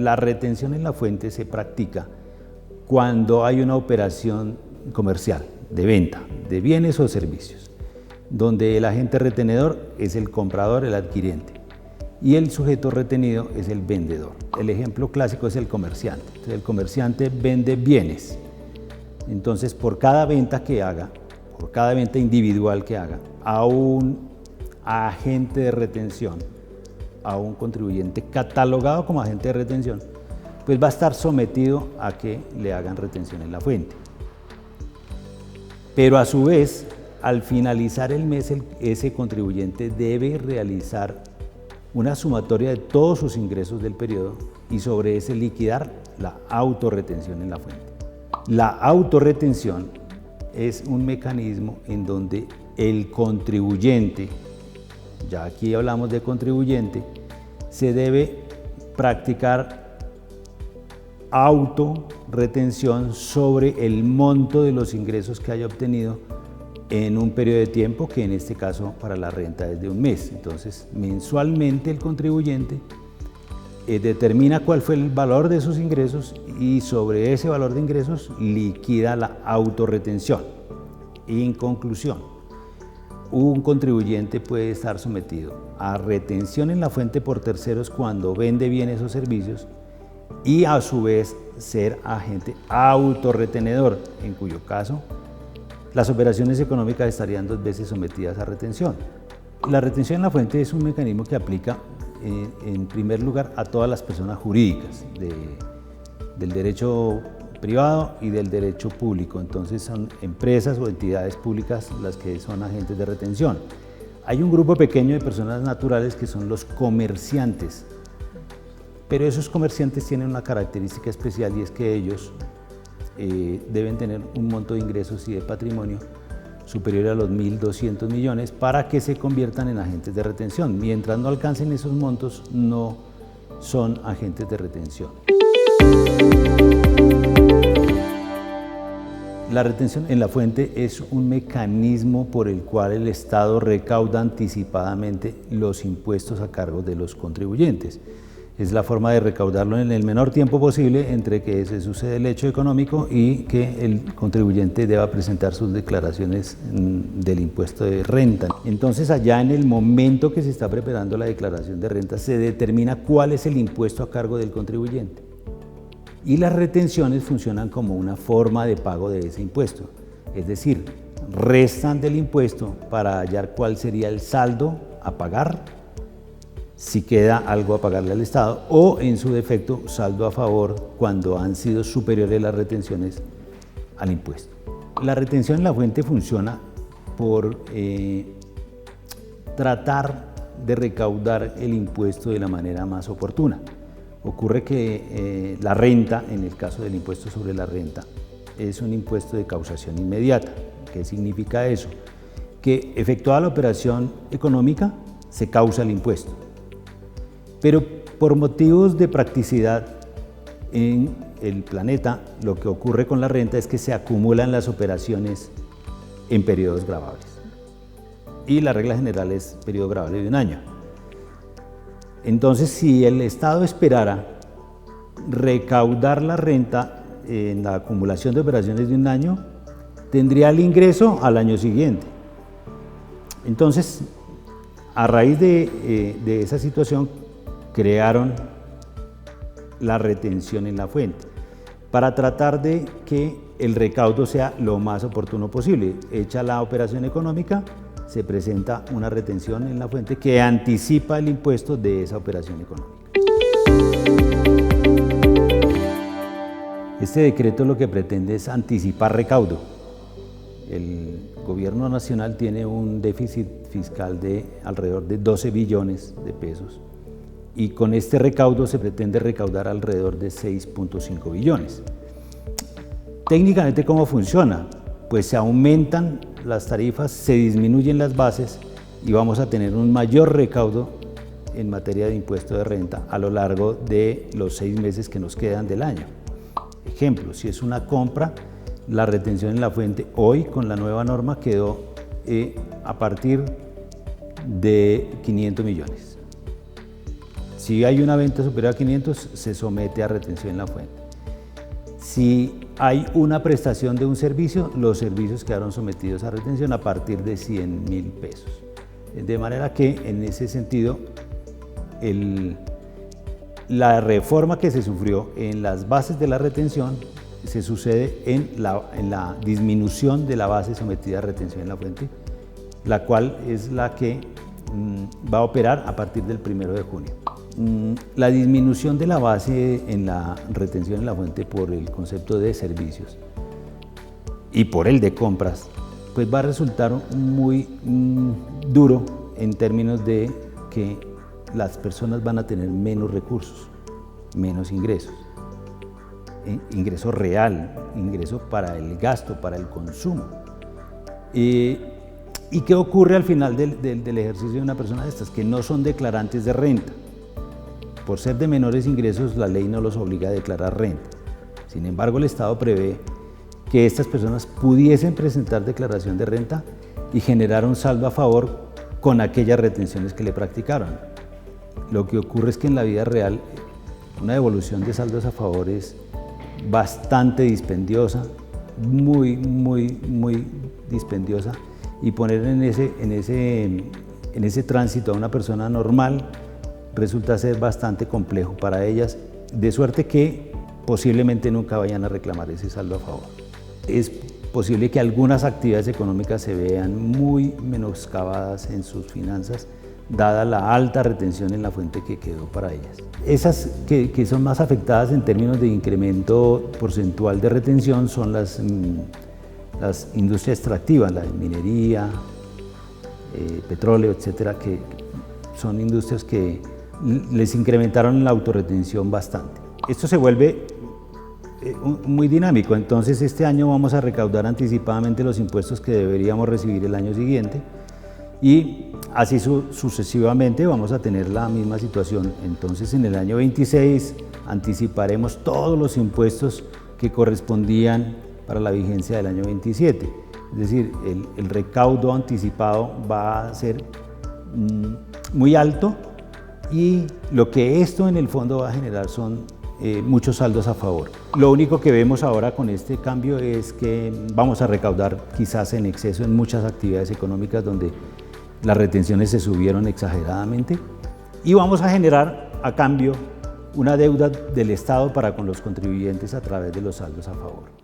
La retención en la fuente se practica cuando hay una operación comercial de venta de bienes o servicios, donde el agente retenedor es el comprador, el adquirente, y el sujeto retenido es el vendedor. El ejemplo clásico es el comerciante. Entonces, el comerciante vende bienes. Entonces, por cada venta que haga, por cada venta individual que haga, a un agente de retención, a un contribuyente catalogado como agente de retención, pues va a estar sometido a que le hagan retención en la fuente. Pero a su vez, al finalizar el mes, ese contribuyente debe realizar una sumatoria de todos sus ingresos del periodo y sobre ese liquidar la autorretención en la fuente. La autorretención es un mecanismo en donde el contribuyente, ya aquí hablamos de contribuyente, se debe practicar autorretención sobre el monto de los ingresos que haya obtenido en un periodo de tiempo, que en este caso para la renta es de un mes. Entonces, mensualmente el contribuyente determina cuál fue el valor de sus ingresos y sobre ese valor de ingresos liquida la autorretención. En conclusión, un contribuyente puede estar sometido a retención en la fuente por terceros cuando vende bienes o servicios y a su vez ser agente autorretenedor, en cuyo caso las operaciones económicas estarían dos veces sometidas a retención. La retención en la fuente es un mecanismo que aplica en primer lugar a todas las personas jurídicas del derecho privado y del derecho público. Entonces son empresas o entidades públicas las que son agentes de retención. Hay un grupo pequeño de personas naturales que son los comerciantes, pero esos comerciantes tienen una característica especial y es que ellos deben tener un monto de ingresos y de patrimonio superior a los 1.200 millones para que se conviertan en agentes de retención. Mientras no alcancen esos montos, no son agentes de retención. La retención en la fuente es un mecanismo por el cual el Estado recauda anticipadamente los impuestos a cargo de los contribuyentes. Es la forma de recaudarlo en el menor tiempo posible entre que se sucede el hecho económico y que el contribuyente deba presentar sus declaraciones del impuesto de renta. Entonces, allá en el momento que se está preparando la declaración de renta, se determina cuál es el impuesto a cargo del contribuyente. Y las retenciones funcionan como una forma de pago de ese impuesto. Es decir, restan del impuesto para hallar cuál sería el saldo a pagar, si queda algo a pagarle al Estado, o en su defecto saldo a favor cuando han sido superiores las retenciones al impuesto. La retención en la fuente funciona por tratar de recaudar el impuesto de la manera más oportuna. Ocurre que la renta, en el caso del impuesto sobre la renta, es un impuesto de causación inmediata. ¿Qué significa eso? Que efectuada la operación económica se causa el impuesto. Pero por motivos de practicidad en el planeta, lo que ocurre con la renta es que se acumulan las operaciones en periodos gravables. Y la regla general es periodo gravable de un año. Entonces, si el Estado esperara recaudar la renta en la acumulación de operaciones de un año, tendría el ingreso al año siguiente. Entonces, a raíz de esa situación, crearon la retención en la fuente para tratar de que el recaudo sea lo más oportuno posible. Hecha la operación económica, se presenta una retención en la fuente que anticipa el impuesto de esa operación económica. Este decreto lo que pretende es anticipar recaudo. El gobierno nacional tiene un déficit fiscal de alrededor de 12 billones de pesos y con este recaudo se pretende recaudar alrededor de 6.5 billones. Técnicamente, ¿cómo funciona? Pues se aumentan las tarifas, se disminuyen las bases y vamos a tener un mayor recaudo en materia de impuesto de renta a lo largo de los 6 meses que nos quedan del año. Ejemplo, si es una compra, la retención en la fuente hoy con la nueva norma quedó a partir de 500 millones. Si hay una venta superior a 500, se somete a retención en la fuente. Si hay una prestación de un servicio, los servicios quedaron sometidos a retención a partir de 100.000 pesos. De manera que, en ese sentido, la reforma que se sufrió en las bases de la retención se sucede en la disminución de la base sometida a retención en la fuente, la cual es la que va a operar a partir del 1 de junio. La disminución de la base en la retención en la fuente por el concepto de servicios y por el de compras, pues va a resultar muy duro en términos de que las personas van a tener menos recursos, menos ingresos, ingreso real, ingreso para el gasto, para el consumo. ¿Y qué ocurre al final del ejercicio de una persona de estas? Que no son declarantes de renta. Por ser de menores ingresos, la ley no los obliga a declarar renta. Sin embargo, el Estado prevé que estas personas pudiesen presentar declaración de renta y generar un saldo a favor con aquellas retenciones que le practicaron. Lo que ocurre es que en la vida real una devolución de saldos a favor es bastante dispendiosa, muy dispendiosa, y poner en ese tránsito a una persona normal resulta ser bastante complejo para ellas, de suerte que posiblemente nunca vayan a reclamar ese saldo a favor. Es posible que algunas actividades económicas se vean muy menoscabadas en sus finanzas, dada la alta retención en la fuente que quedó para ellas. Esas que son más afectadas en términos de incremento porcentual de retención son las industrias extractivas, la minería, petróleo, etcétera, que son industrias que les incrementaron la autorretención bastante. Esto se vuelve muy dinámico, entonces este año vamos a recaudar anticipadamente los impuestos que deberíamos recibir el año siguiente y así sucesivamente vamos a tener la misma situación. Entonces en el año 26 anticiparemos todos los impuestos que correspondían para la vigencia del año 27. Es decir, el recaudo anticipado va a ser muy alto y lo que esto en el fondo va a generar son muchos saldos a favor. Lo único que vemos ahora con este cambio es que vamos a recaudar quizás en exceso en muchas actividades económicas donde las retenciones se subieron exageradamente y vamos a generar a cambio una deuda del Estado para con los contribuyentes a través de los saldos a favor.